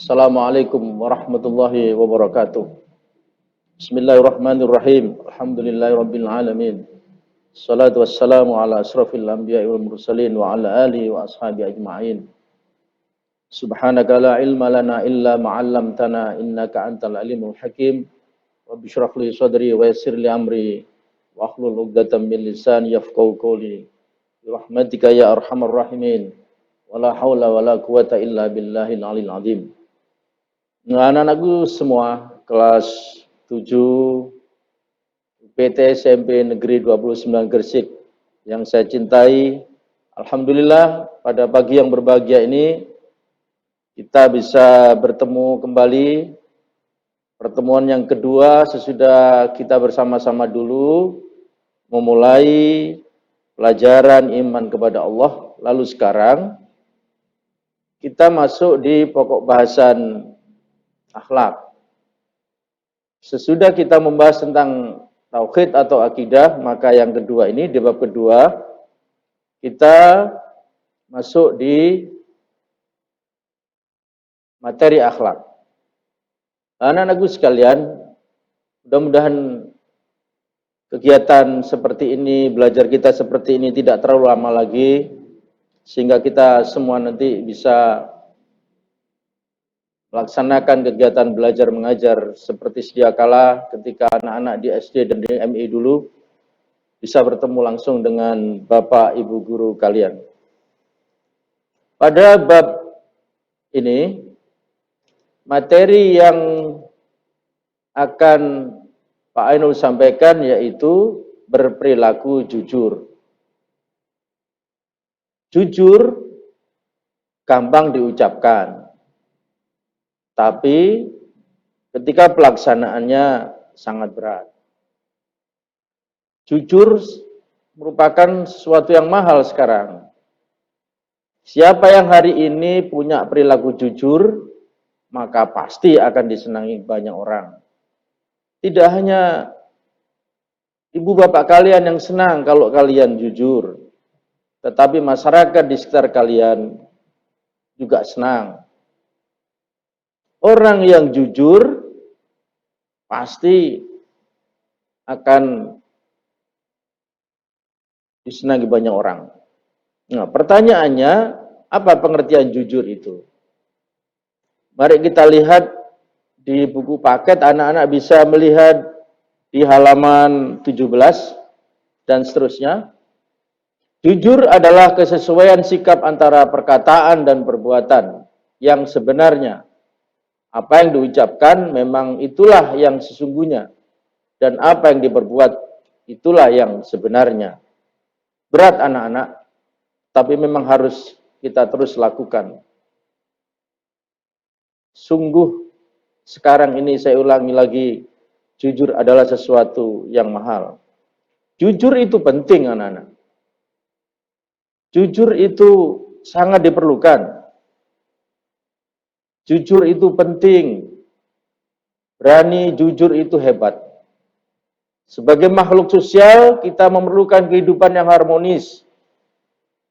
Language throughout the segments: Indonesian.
Assalamualaikum warahmatullahi wabarakatuh. Bismillahirrahmanirrahim. Alhamdulillahirabbil alamin. Salatu wassalamu ala asrafil anbiya'i wal mursalin wa ala alihi wa ashabihi ajma'in. Subhanaka la ilma lana illa ma 'allamtana innaka antal alimul hakim. Rabbi shrah li sadri wa yassir li amri wa hlul 'uqdatam min lisani yafqahu qawli. Bi rahmatika ya arhamar rahimin. Wala haula wala quwata illa billahil aliyil azim. Anak-anakku semua kelas 7 PT SMP Negeri 29 Gresik yang saya cintai, alhamdulillah pada pagi yang berbahagia ini kita bisa bertemu kembali. Pertemuan yang kedua sesudah kita bersama-sama dulu memulai pelajaran iman kepada Allah. Lalu sekarang kita masuk di pokok bahasan akhlak. Sesudah kita membahas tentang tauhid atau akidah, maka yang kedua ini, di bab kedua, kita masuk di materi akhlak. Anak-anakku sekalian, mudah-mudahan kegiatan seperti ini, belajar kita seperti ini tidak terlalu lama lagi, sehingga kita semua nanti bisa melaksanakan kegiatan belajar mengajar seperti sedia kala ketika anak-anak di SD dan di MI dulu bisa bertemu langsung dengan Bapak Ibu guru kalian. Pada bab ini, materi yang akan Pak Ainul sampaikan yaitu berperilaku jujur. Jujur gampang diucapkan, tapi ketika pelaksanaannya sangat berat. Jujur merupakan sesuatu yang mahal sekarang. Siapa yang hari ini punya perilaku jujur, maka pasti akan disenangi banyak orang. Tidak hanya ibu bapak kalian yang senang kalau kalian jujur, tetapi masyarakat di sekitar kalian juga senang. Orang yang jujur pasti akan disenangi banyak orang. Nah, pertanyaannya, apa pengertian jujur itu? Mari kita lihat di buku paket, anak-anak bisa melihat di halaman 17 dan seterusnya. Jujur adalah kesesuaian sikap antara perkataan dan perbuatan yang sebenarnya. Apa yang diucapkan memang itulah yang sesungguhnya, dan apa yang diperbuat itulah yang sebenarnya. Berat anak-anak, tapi memang harus kita terus lakukan. Sungguh sekarang ini saya ulangi lagi, jujur adalah sesuatu yang mahal. Jujur itu penting anak-anak. Jujur itu sangat diperlukan. Jujur itu penting. Berani jujur itu hebat. Sebagai makhluk sosial, kita memerlukan kehidupan yang harmonis,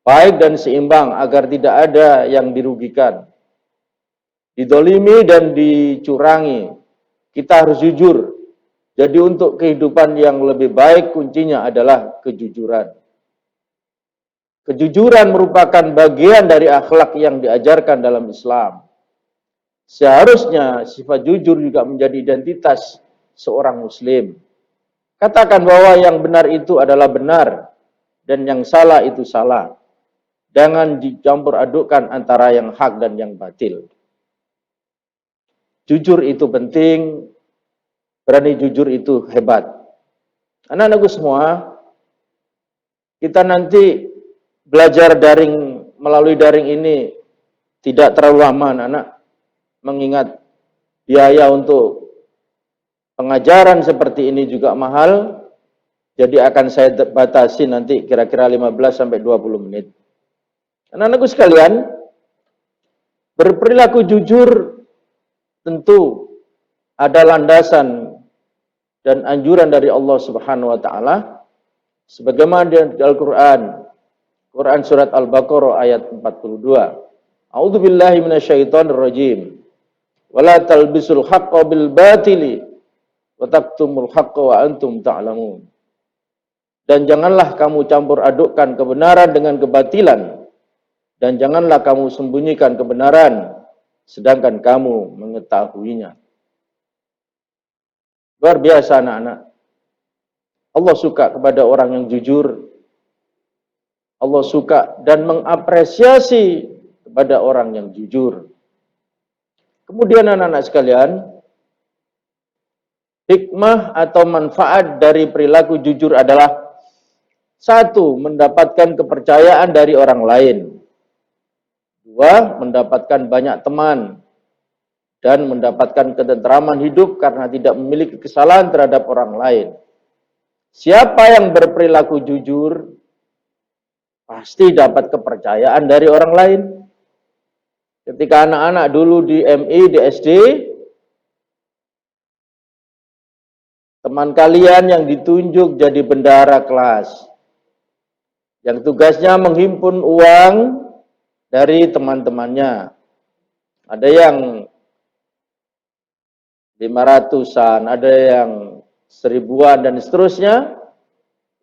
baik dan seimbang agar tidak ada yang dirugikan, didolimi dan dicurangi. Kita harus jujur. Jadi untuk kehidupan yang lebih baik kuncinya adalah kejujuran. Kejujuran merupakan bagian dari akhlak yang diajarkan dalam Islam. Seharusnya sifat jujur juga menjadi identitas seorang muslim. Katakan bahwa yang benar itu adalah benar dan yang salah itu salah. Jangan dicampur adukkan antara yang hak dan yang batil. Jujur itu penting, berani jujur itu hebat. Anak-anakku semua, kita nanti belajar daring, melalui daring ini tidak terlalu lama anak-anak. Mengingat biaya untuk pengajaran seperti ini juga mahal, jadi akan saya batasi nanti kira-kira 15-20 menit. Anak-anakku sekalian, berperilaku jujur tentu ada landasan dan anjuran dari Allah Subhanahu wa taala sebagaimana di Al-Qur'an. Quran surat Al-Baqarah ayat 42. A'udzubillahi minasyaitonirrajim. Wala talbisul haqqo bil batili wa taktumul haqqo wa antum ta'lamun. Dan janganlah kamu campur adukkan kebenaran dengan kebatilan, dan janganlah kamu sembunyikan kebenaran sedangkan kamu mengetahuinya. Luar biasa anak-anak. Allah suka kepada orang yang jujur. Allah suka dan mengapresiasi kepada orang yang jujur. Kemudian anak-anak sekalian, hikmah atau manfaat dari perilaku jujur adalah: satu, mendapatkan kepercayaan dari orang lain. Dua, mendapatkan banyak teman. Dan mendapatkan ketentraman hidup karena tidak memiliki kesalahan terhadap orang lain. Siapa yang berperilaku jujur, pasti dapat kepercayaan dari orang lain. Ketika anak-anak dulu di MI, di SD, teman kalian yang ditunjuk jadi bendahara kelas, yang tugasnya menghimpun uang dari teman-temannya. Ada yang 500-an, ada yang 1000-an dan seterusnya.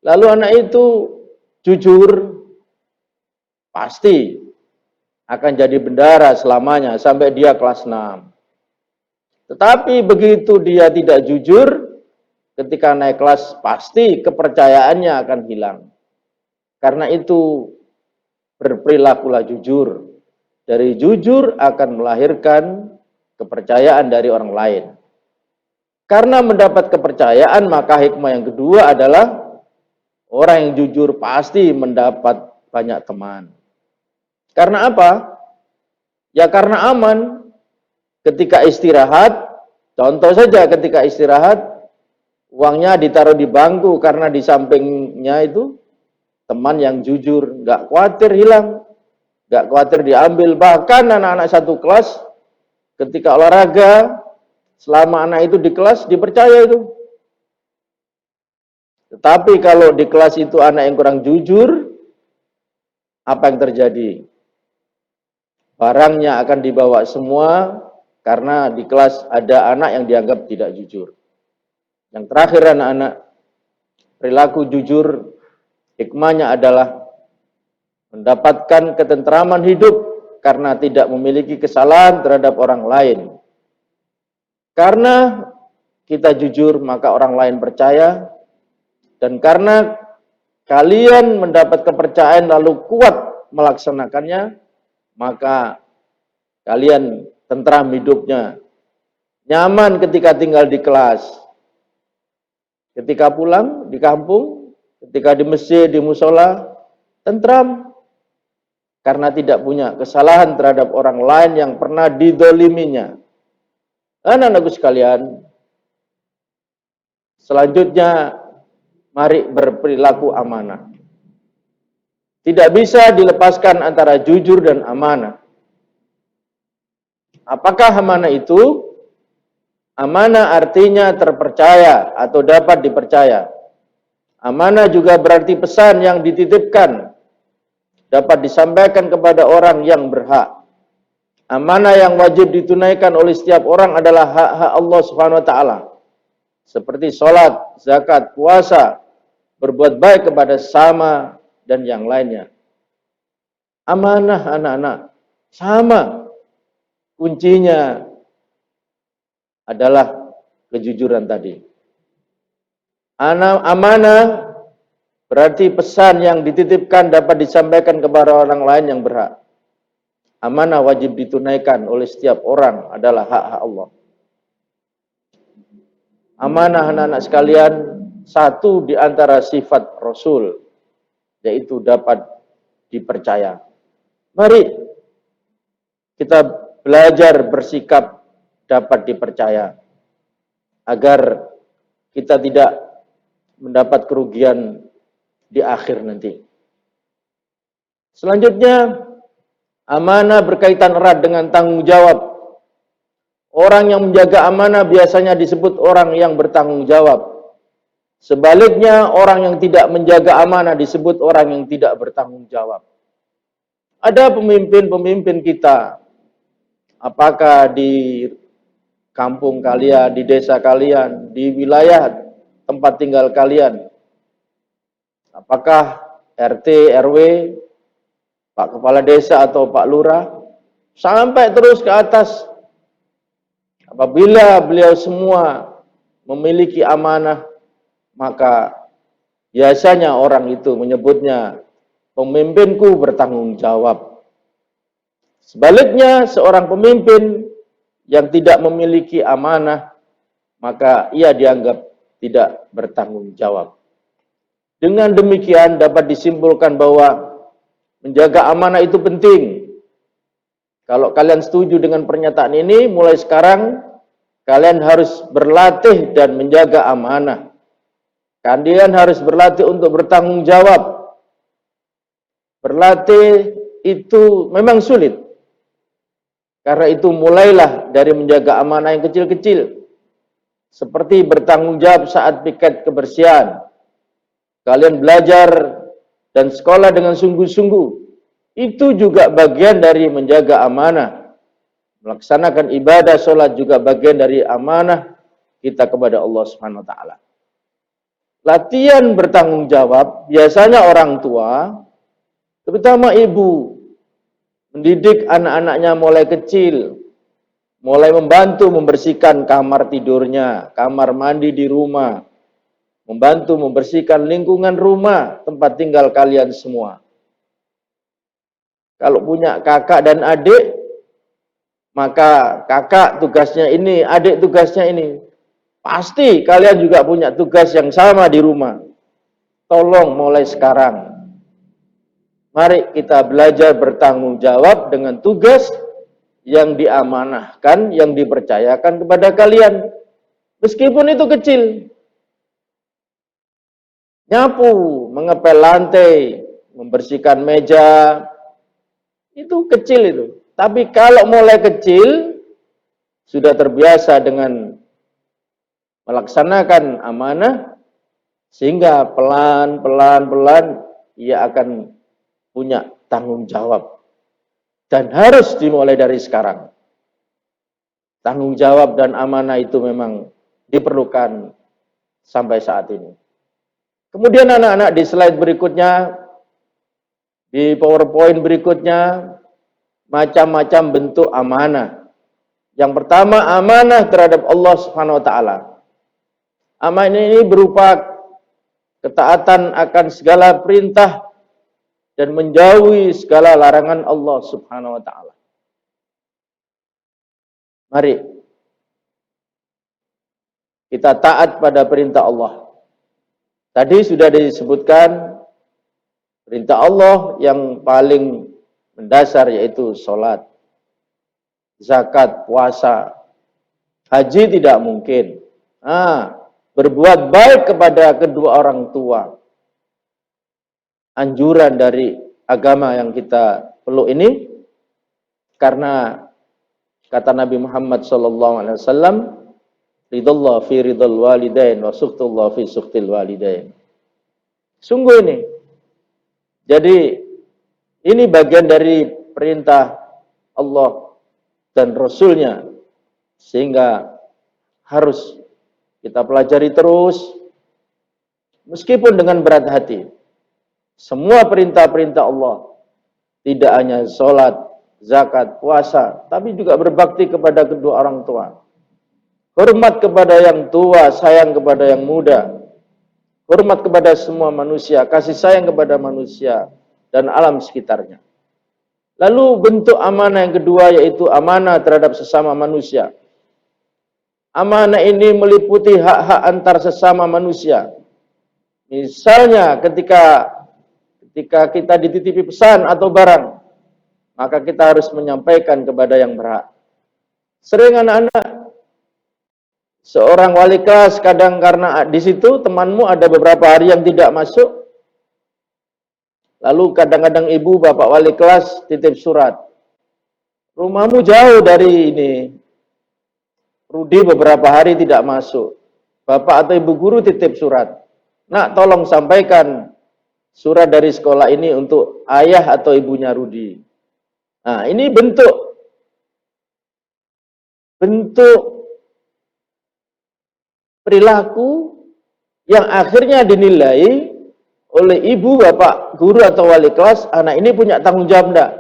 Lalu anak itu jujur, pasti akan jadi bendahara selamanya sampai dia kelas 6. Tetapi begitu dia tidak jujur, ketika naik kelas pasti kepercayaannya akan hilang. Karena itu berperilakulah jujur. Dari jujur akan melahirkan kepercayaan dari orang lain. Karena mendapat kepercayaan, maka hikmah yang kedua adalah orang yang jujur pasti mendapat banyak teman. Karena apa? Ya karena aman. Ketika istirahat, contoh saja ketika istirahat, uangnya ditaruh di bangku karena di sampingnya itu teman yang jujur, nggak khawatir hilang, nggak khawatir diambil. Bahkan anak-anak satu kelas ketika olahraga, selama anak itu di kelas dipercaya itu. Tetapi kalau di kelas itu anak yang kurang jujur, apa yang terjadi? Barangnya akan dibawa semua karena di kelas ada anak yang dianggap tidak jujur. Yang terakhir anak-anak, perilaku jujur hikmahnya adalah mendapatkan ketentraman hidup karena tidak memiliki kesalahan terhadap orang lain. Karena kita jujur, maka orang lain percaya. Dan karena kalian mendapat kepercayaan lalu kuat melaksanakannya, maka kalian tentram hidupnya. Nyaman ketika tinggal di kelas. Ketika pulang di kampung, ketika di masjid, di musola, tentram. Karena tidak punya kesalahan terhadap orang lain yang pernah didoliminya. Anak-anakku sekalian, selanjutnya mari berperilaku amanah. Tidak bisa dilepaskan antara jujur dan amanah. Apakah amanah itu? Amanah artinya terpercaya atau dapat dipercaya. Amanah juga berarti pesan yang dititipkan, dapat disampaikan kepada orang yang berhak. Amanah yang wajib ditunaikan oleh setiap orang adalah hak-hak Allah Subhanahu wa taala. Seperti sholat, zakat, puasa, berbuat baik kepada sesama dan yang lainnya. Amanah anak-anak sama. Kuncinya adalah kejujuran tadi. Amanah berarti pesan yang dititipkan dapat disampaikan kepada orang lain yang berhak. Amanah wajib ditunaikan oleh setiap orang adalah hak-hak Allah. Amanah anak-anak sekalian, satu di antara sifat Rasul, yaitu dapat dipercaya. Mari kita belajar bersikap dapat dipercaya, agar kita tidak mendapat kerugian di akhir nanti. Selanjutnya, amanah berkaitan erat dengan tanggung jawab. Orang yang menjaga amanah biasanya disebut orang yang bertanggung jawab. Sebaliknya, orang yang tidak menjaga amanah disebut orang yang tidak bertanggung jawab. Ada pemimpin-pemimpin kita, apakah di kampung kalian, di desa kalian, di wilayah tempat tinggal kalian. Apakah RT, RW, Pak Kepala Desa atau Pak Lurah, sampai terus ke atas. Apabila beliau semua memiliki amanah, maka biasanya orang itu menyebutnya pemimpinku bertanggung jawab. Sebaliknya, seorang pemimpin yang tidak memiliki amanah, maka ia dianggap tidak bertanggung jawab. Dengan demikian dapat disimpulkan bahwa menjaga amanah itu penting. Kalau kalian setuju dengan pernyataan ini, mulai sekarang kalian harus berlatih dan menjaga amanah. Kalian harus berlatih untuk bertanggung jawab. Berlatih itu memang sulit. Karena itu mulailah dari menjaga amanah yang kecil-kecil. Seperti bertanggung jawab saat piket kebersihan. Kalian belajar dan sekolah dengan sungguh-sungguh. Itu juga bagian dari menjaga amanah. Melaksanakan ibadah sholat juga bagian dari amanah kita kepada Allah Subhanahu wa taala. Latihan bertanggung jawab, biasanya orang tua, terutama ibu, mendidik anak-anaknya mulai kecil, mulai membantu membersihkan kamar tidurnya, kamar mandi di rumah, membantu membersihkan lingkungan rumah, tempat tinggal kalian semua. Kalau punya kakak dan adik, maka kakak tugasnya ini, adik tugasnya ini. Pasti kalian juga punya tugas yang sama di rumah. Tolong mulai sekarang. Mari kita belajar bertanggung jawab dengan tugas yang diamanahkan, yang dipercayakan kepada kalian. Meskipun itu kecil. Nyapu, mengepel lantai, membersihkan meja, itu kecil itu. Tapi kalau mulai kecil, sudah terbiasa dengan melaksanakan amanah, sehingga pelan-pelan ia akan punya tanggung jawab. Dan harus dimulai dari sekarang. Tanggung jawab dan amanah itu memang diperlukan sampai saat ini. Kemudian anak-anak di slide berikutnya, di PowerPoint berikutnya, macam-macam bentuk amanah. Yang pertama, amanah terhadap Allah Subhanahu wa taala. Amanah ini berupa ketaatan akan segala perintah dan menjauhi segala larangan Allah Subhanahu wa taala. Mari kita taat pada perintah Allah. Tadi sudah disebutkan perintah Allah yang paling mendasar yaitu sholat, zakat, puasa, haji tidak mungkin. Berbuat baik kepada kedua orang tua. Anjuran dari agama yang kita peluk ini, karena kata Nabi Muhammad SAW, ridallah fi ridal walidain wa sukhtullah fi sukhtil walidain. Sungguh ini. Jadi ini bagian dari perintah Allah dan Rasulnya, sehingga harus kita pelajari terus meskipun dengan berat hati. Semua perintah-perintah Allah, tidak hanya sholat, zakat, puasa, tapi juga berbakti kepada kedua orang tua. Hormat kepada yang tua, sayang kepada yang muda. Hormat kepada semua manusia, kasih sayang kepada manusia dan alam sekitarnya. Lalu bentuk amanah yang kedua yaitu amanah terhadap sesama manusia. Amanah ini meliputi hak-hak antar sesama manusia. Misalnya ketika kita dititipi pesan atau barang, maka kita harus menyampaikan kepada yang berhak. Sering anak-anak, seorang wali kelas kadang karena di situ temanmu ada beberapa hari yang tidak masuk, lalu kadang-kadang ibu bapak wali kelas titip surat. Rumahmu jauh dari ini, Rudi beberapa hari tidak masuk. Bapak atau ibu guru titip surat. Nak, tolong sampaikan surat dari sekolah ini untuk ayah atau ibunya Rudi. Nah, ini bentuk perilaku yang akhirnya dinilai oleh ibu, bapak, guru atau wali kelas, anak ini punya tanggung jawab enggak?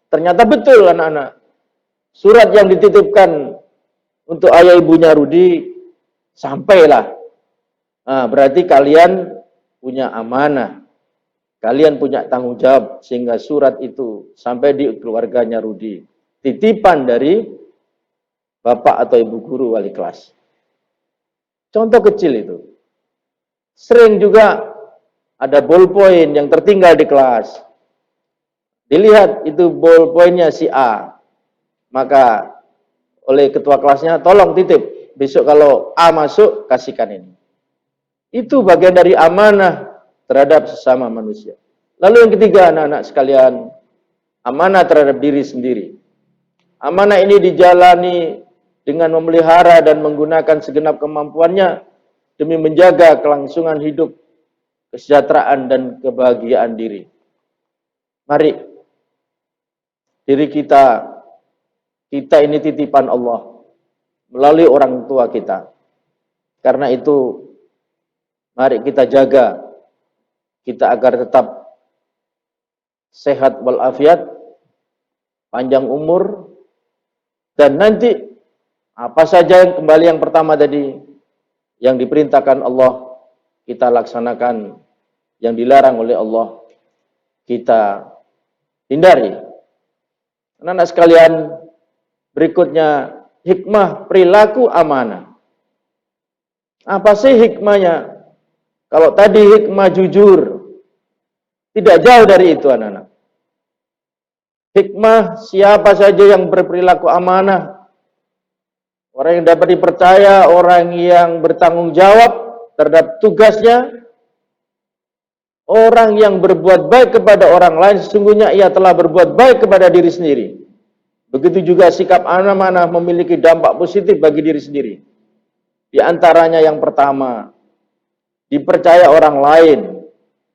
Ternyata betul anak-anak. Surat yang dititipkan untuk ayah ibunya Rudi sampailah. Nah, berarti kalian punya amanah. Kalian punya tanggung jawab sehingga surat itu sampai di keluarganya Rudi. Titipan dari bapak atau ibu guru wali kelas. Contoh kecil itu. Sering juga ada ballpoint yang tertinggal di kelas. Dilihat itu ballpointnya si A. Maka oleh ketua kelasnya, tolong titip. Besok kalau A masuk, kasihkan ini. Itu bagian dari amanah terhadap sesama manusia. Lalu yang ketiga, anak-anak sekalian, amanah terhadap diri sendiri. Amanah ini dijalani dengan memelihara dan menggunakan segenap kemampuannya demi menjaga kelangsungan hidup, kesejahteraan, dan kebahagiaan diri. Mari, diri kita ini titipan Allah melalui orang tua kita. Karena itu, mari kita jaga kita agar tetap sehat walafiat, panjang umur, dan nanti apa saja yang kembali yang pertama tadi, yang diperintahkan Allah, kita laksanakan. Yang dilarang oleh Allah, kita hindari. Anak-anak sekalian, berikutnya, hikmah perilaku amanah. Apa sih hikmahnya? Kalau tadi hikmah jujur, tidak jauh dari itu anak-anak. Hikmah siapa saja yang berperilaku amanah, orang yang dapat dipercaya, orang yang bertanggung jawab terhadap tugasnya, orang yang berbuat baik kepada orang lain, sesungguhnya ia telah berbuat baik kepada diri sendiri. Begitu juga sikap amanah memiliki dampak positif bagi diri sendiri. Di antaranya yang pertama, dipercaya orang lain.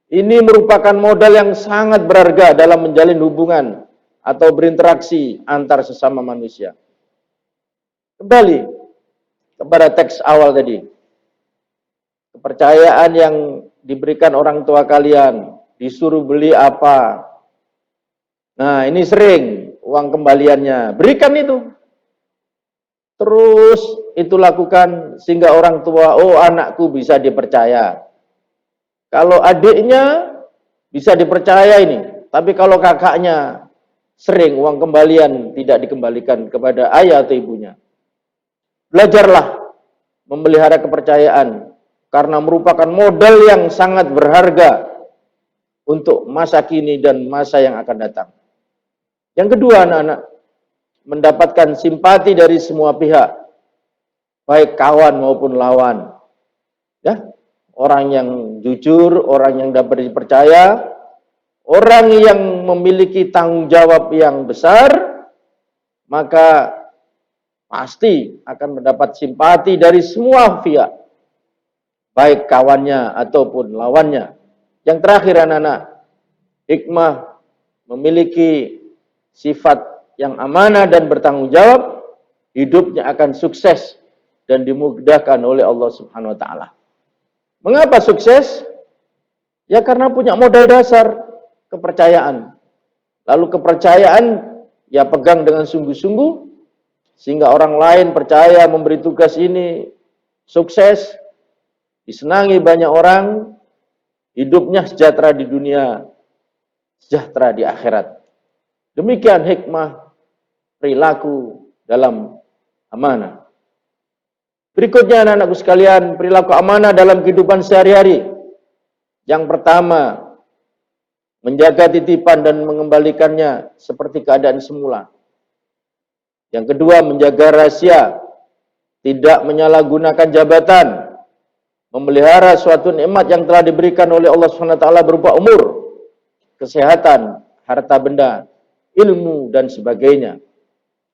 Ini merupakan modal yang sangat berharga dalam menjalin hubungan atau berinteraksi antar sesama manusia. Kembali kepada teks awal tadi. Kepercayaan yang diberikan orang tua kalian, disuruh beli apa. Nah, ini sering uang kembaliannya. Berikan itu. Terus itu lakukan sehingga orang tua, oh anakku bisa dipercaya. Kalau adiknya bisa dipercaya ini. Tapi kalau kakaknya sering uang kembalian tidak dikembalikan kepada ayah atau ibunya. Belajarlah memelihara kepercayaan. Karena merupakan modal yang sangat berharga untuk masa kini dan masa yang akan datang. Yang kedua, anak-anak, mendapatkan simpati dari semua pihak, baik kawan maupun lawan. Ya, orang yang jujur, orang yang dapat dipercaya, orang yang memiliki tanggung jawab yang besar, maka pasti akan mendapat simpati dari semua pihak, baik kawannya ataupun lawannya. Yang terakhir anak-anak, hikmah memiliki sifat yang amanah dan bertanggung jawab, hidupnya akan sukses dan dimudahkan oleh Allah Subhanahu wa taala. Mengapa sukses? Ya karena punya modal dasar, kepercayaan. Lalu kepercayaan ya pegang dengan sungguh-sungguh sehingga orang lain percaya memberi tugas ini, sukses, disenangi banyak orang, hidupnya sejahtera di dunia, sejahtera di akhirat. Demikian hikmah perilaku dalam amanah. Berikutnya anak-anakku sekalian, perilaku amanah dalam kehidupan sehari-hari. Yang pertama, menjaga titipan dan mengembalikannya seperti keadaan semula. Yang kedua, menjaga rahasia, tidak menyalahgunakan jabatan, memelihara suatu nikmat yang telah diberikan oleh Allah SWT berupa umur, kesehatan, harta benda, ilmu, dan sebagainya.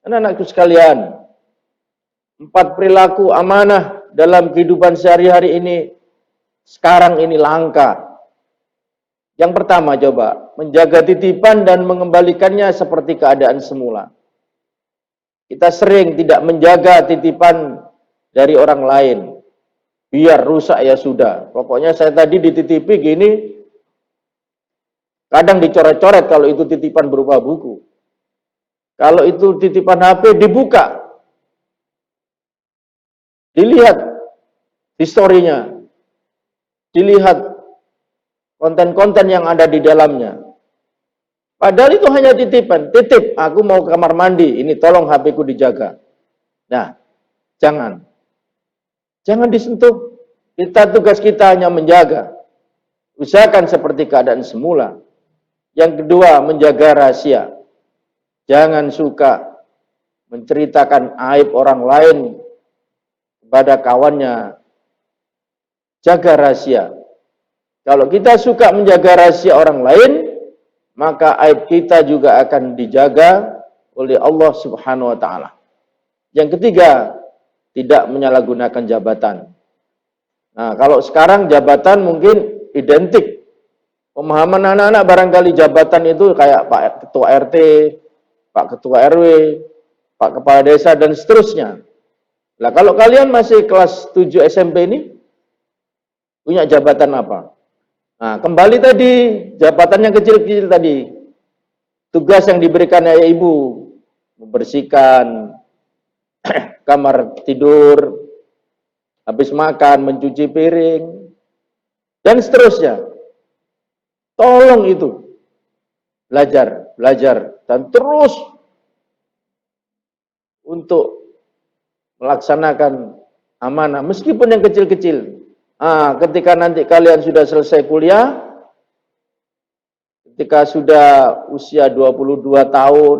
Anak-anakku sekalian, 4 perilaku amanah dalam kehidupan sehari-hari ini, sekarang ini langka. Yang pertama coba, menjaga titipan dan mengembalikannya seperti keadaan semula. Kita sering tidak menjaga titipan dari orang lain. biar rusak ya sudah. Pokoknya saya tadi dititipi gini, kadang dicoret-coret kalau itu titipan berupa buku. Kalau itu titipan HP dibuka, dilihat historinya, dilihat konten-konten yang ada di dalamnya. Padahal itu hanya titipan, titip, aku mau ke kamar mandi, ini tolong HP ku dijaga. Nah, jangan disentuh. Tugas kita hanya menjaga. Usahakan seperti keadaan semula. Yang kedua, menjaga rahasia. Jangan suka menceritakan aib orang lain kepada kawannya. Jaga rahasia. Kalau kita suka menjaga rahasia orang lain, maka aib kita juga akan dijaga oleh Allah Subhanahu wa taala. Yang ketiga, tidak menyalahgunakan jabatan. Nah, kalau sekarang jabatan mungkin identik. Pemahaman anak-anak barangkali jabatan itu kayak Pak Ketua RT, Pak Ketua RW, Pak Kepala Desa, dan seterusnya. Nah, kalau kalian masih kelas 7 SMP ini, punya jabatan apa? Nah, kembali tadi, jabatan yang kecil-kecil tadi. Tugas yang diberikan ayah ibu, membersihkan kamar tidur, habis makan, mencuci piring, dan seterusnya. Tolong itu. Belajar, dan terus untuk melaksanakan amanah, meskipun yang kecil-kecil. Ketika nanti kalian sudah selesai kuliah, ketika sudah usia 22 tahun,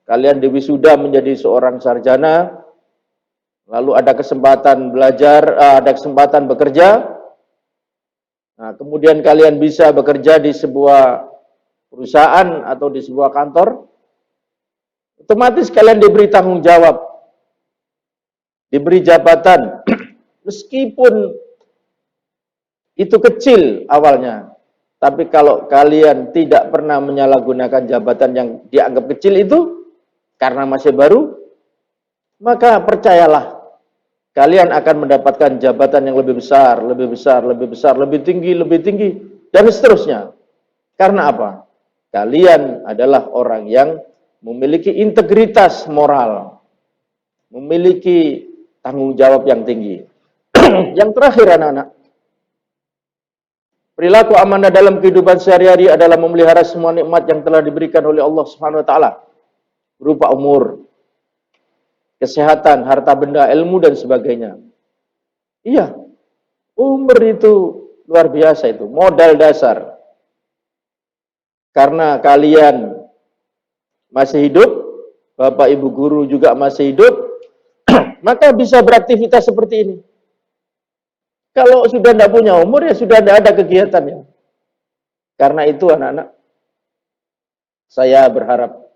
kalian diwisuda menjadi seorang sarjana, lalu ada kesempatan belajar, ada kesempatan bekerja, kemudian kalian bisa bekerja di sebuah perusahaan atau di sebuah kantor, otomatis kalian diberi tanggung jawab, diberi jabatan, meskipun itu kecil awalnya. Tapi kalau kalian tidak pernah menyalahgunakan jabatan yang dianggap kecil itu, karena masih baru, maka percayalah, kalian akan mendapatkan jabatan yang lebih besar, lebih besar, lebih besar, lebih tinggi, dan seterusnya. Karena apa? Kalian adalah orang yang memiliki integritas moral, memiliki tanggung jawab yang tinggi. Yang terakhir anak-anak, perilaku amanah dalam kehidupan sehari-hari adalah memelihara semua nikmat yang telah diberikan oleh Allah Subhanahu wa taala, berupa umur, kesehatan, harta benda, ilmu, dan sebagainya. Iya, umur itu luar biasa, itu modal dasar. Karena kalian masih hidup, Bapak Ibu guru juga masih hidup, maka bisa beraktivitas seperti ini. Kalau sudah tidak punya umur, ya sudah tidak ada kegiatannya. Karena itu anak-anak, saya berharap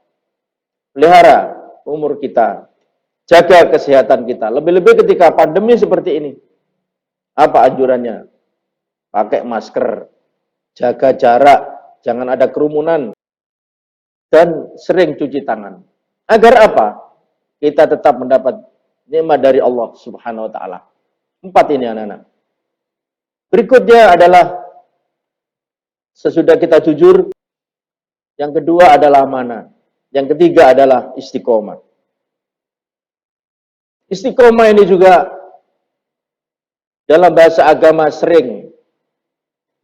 pelihara umur kita, jaga kesehatan kita. Lebih-lebih ketika pandemi seperti ini. Apa anjurannya? Pakai masker, jaga jarak, jangan ada kerumunan, dan sering cuci tangan. Agar apa? Kita tetap mendapat nikmat dari Allah Subhanahu wa taala. 4 ini anak-anak. Berikutnya adalah sesudah kita jujur, yang kedua adalah amanah, yang ketiga adalah istiqomah. Istiqomah ini juga dalam bahasa agama sering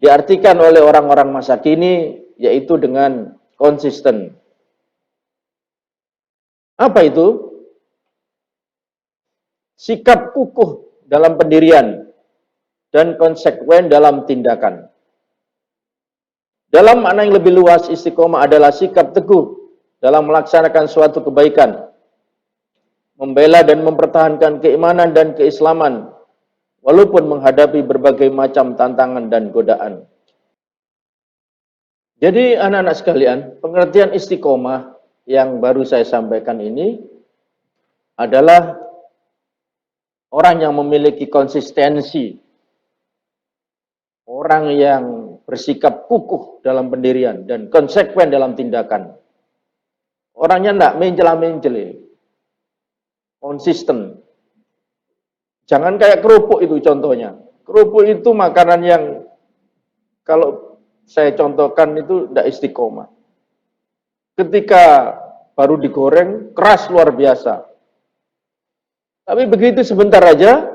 diartikan oleh orang-orang masa kini, yaitu dengan konsisten. Apa itu? Sikap kukuh dalam pendirian dan konsekuen dalam tindakan. Dalam makna yang lebih luas, istiqomah adalah sikap teguh dalam melaksanakan suatu kebaikan, membela dan mempertahankan keimanan dan keislaman, walaupun menghadapi berbagai macam tantangan dan godaan. Jadi anak-anak sekalian, pengertian istiqomah yang baru saya sampaikan ini adalah orang yang memiliki konsistensi, orang yang bersikap kukuh dalam pendirian dan konsekuen dalam tindakan. Orangnya tidak mencela-mencela, konsisten. Jangan kayak kerupuk itu contohnya. Kerupuk itu makanan yang kalau saya contohkan itu tidak istiqomah. Ketika baru digoreng, keras luar biasa. Tapi begitu sebentar aja,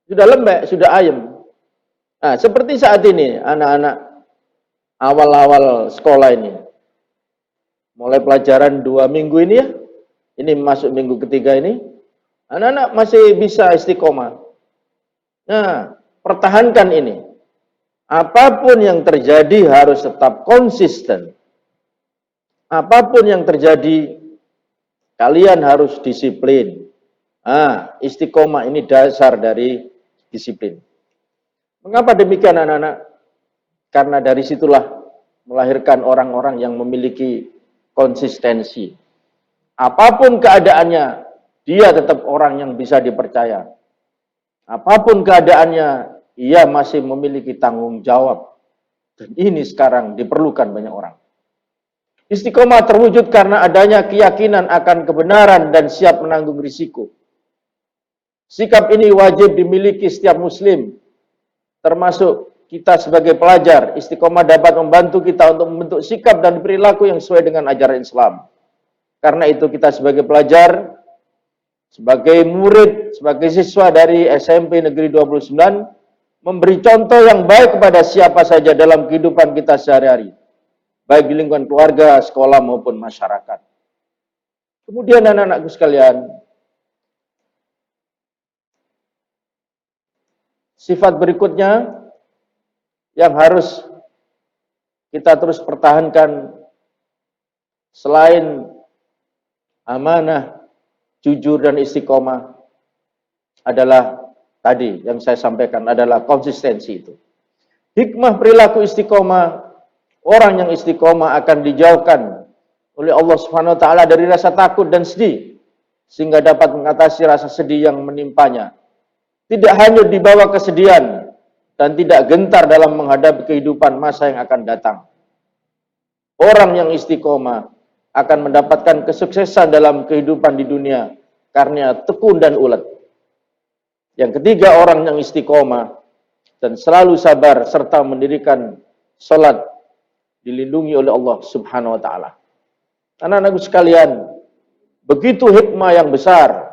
sudah lembek, sudah ayam. Nah, seperti saat ini, anak-anak awal-awal sekolah ini. Mulai pelajaran 2 minggu ini ya, ini masuk minggu ketiga ini, anak-anak masih bisa istiqomah. Nah, pertahankan ini. Apapun yang terjadi harus tetap konsisten. Apapun yang terjadi, kalian harus disiplin. Nah, istiqomah ini dasar dari disiplin. Mengapa demikian anak-anak? Karena dari situlah melahirkan orang-orang yang memiliki konsistensi. Apapun keadaannya, dia tetap orang yang bisa dipercaya. Apapun keadaannya, ia masih memiliki tanggung jawab. Dan ini sekarang diperlukan banyak orang. Istiqomah terwujud karena adanya keyakinan akan kebenaran dan siap menanggung risiko. Sikap ini wajib dimiliki setiap muslim, termasuk kita sebagai pelajar. Istiqomah dapat membantu kita untuk membentuk sikap dan perilaku yang sesuai dengan ajaran Islam. Karena itu kita sebagai pelajar, sebagai murid, sebagai siswa dari SMP Negeri 29, memberi contoh yang baik kepada siapa saja dalam kehidupan kita sehari-hari. Baik di lingkungan keluarga, sekolah maupun masyarakat. Kemudian anak-anakku sekalian, sifat berikutnya yang harus kita terus pertahankan selain amanah, jujur dan istiqomah adalah tadi yang saya sampaikan adalah konsistensi itu. Hikmah perilaku istiqomah, orang yang istiqomah akan dijauhkan oleh Allah Subhanahu wa taala dari rasa takut dan sedih sehingga dapat mengatasi rasa sedih yang menimpanya. Tidak hanya dibawa kesedihan dan tidak gentar dalam menghadapi kehidupan masa yang akan datang. Orang yang istiqomah akan mendapatkan kesuksesan dalam kehidupan di dunia karena tekun dan ulet. Yang ketiga, orang yang istiqomah dan selalu sabar serta mendirikan salat dilindungi oleh Allah Subhanahu wa taala. Anak-anakku sekalian, begitu hikmah yang besar.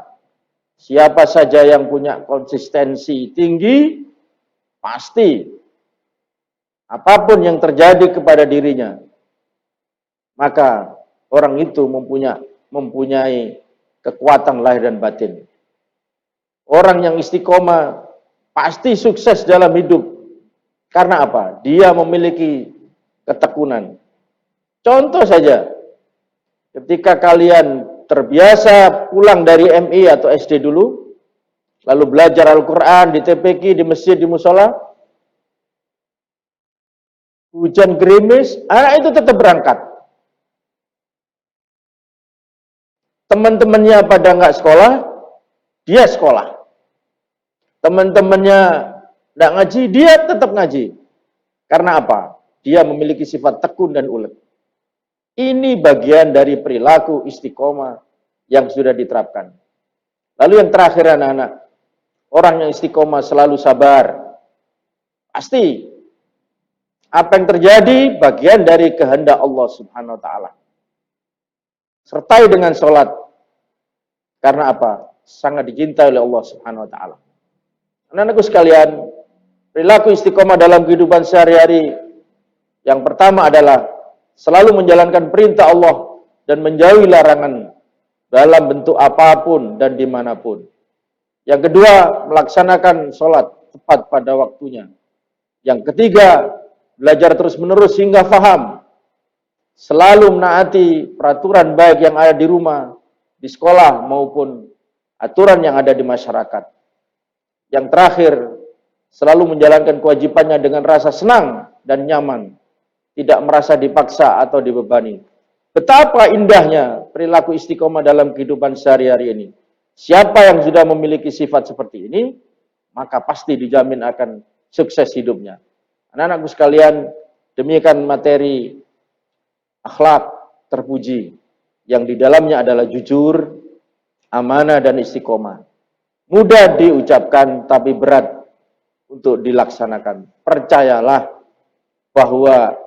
Siapa saja yang punya konsistensi tinggi, pasti apapun yang terjadi kepada dirinya, maka orang itu mempunyai kekuatan lahir dan batin. Orang yang istiqomah pasti sukses dalam hidup. Karena apa? Dia memiliki ketekunan. Contoh saja, ketika kalian terbiasa pulang dari MI atau SD dulu, lalu belajar Al-Quran di TPQ, di masjid, di musola, hujan gerimis, anak itu tetap berangkat. Teman-temannya pada nggak sekolah, dia sekolah. Teman-temannya nggak ngaji, dia tetap ngaji. Karena apa? Dia memiliki sifat tekun dan ulet. Ini bagian dari perilaku istiqomah yang sudah diterapkan. Lalu yang terakhir anak-anak, orang yang istiqomah selalu sabar. Pasti apa yang terjadi bagian dari kehendak Allah Subhanahu wa taala. Sertai dengan sholat. Karena apa? Sangat dicintai oleh Allah Subhanahu wa taala. Anak-anakku sekalian, perilaku istiqomah dalam kehidupan sehari-hari yang pertama adalah selalu menjalankan perintah Allah dan menjauhi larangan dalam bentuk apapun dan dimanapun. Yang kedua, melaksanakan sholat tepat pada waktunya. Yang ketiga, belajar terus-menerus hingga faham. Selalu menaati peraturan baik yang ada di rumah, di sekolah, maupun aturan yang ada di masyarakat. Yang terakhir, selalu menjalankan kewajibannya dengan rasa senang dan nyaman. Tidak merasa dipaksa atau dibebani. Betapa indahnya perilaku istiqomah dalam kehidupan sehari-hari ini. Siapa yang sudah memiliki sifat seperti ini, maka pasti dijamin akan sukses hidupnya. Anak-anakku sekalian, demikian materi akhlak terpuji yang di dalamnya adalah jujur, amanah dan istiqomah. mudah diucapkan tapi berat untuk dilaksanakan. Percayalah bahwa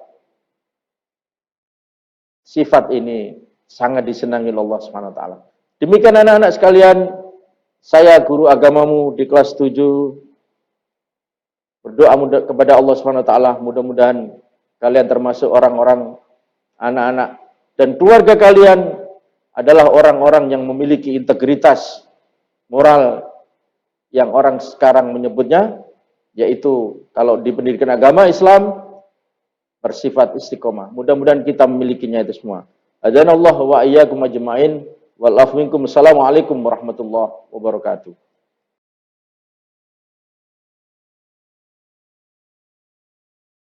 sifat ini sangat disenangi Allah Subhanahu wa taala. Demikian anak-anak sekalian, saya guru agamamu di kelas 7 berdoa kepada Allah Subhanahu wa taala, mudah-mudahan kalian termasuk orang-orang, anak-anak dan keluarga kalian adalah orang-orang yang memiliki integritas moral yang orang sekarang menyebutnya, yaitu kalau di pendidikan agama Islam bersifat istiqomah. Mudah-mudahan kita memilikinya itu semua. Adanallahu wa iyyakum ajmain. Wal afminkum. Assalamualaikum warahmatullahi wabarakatuh.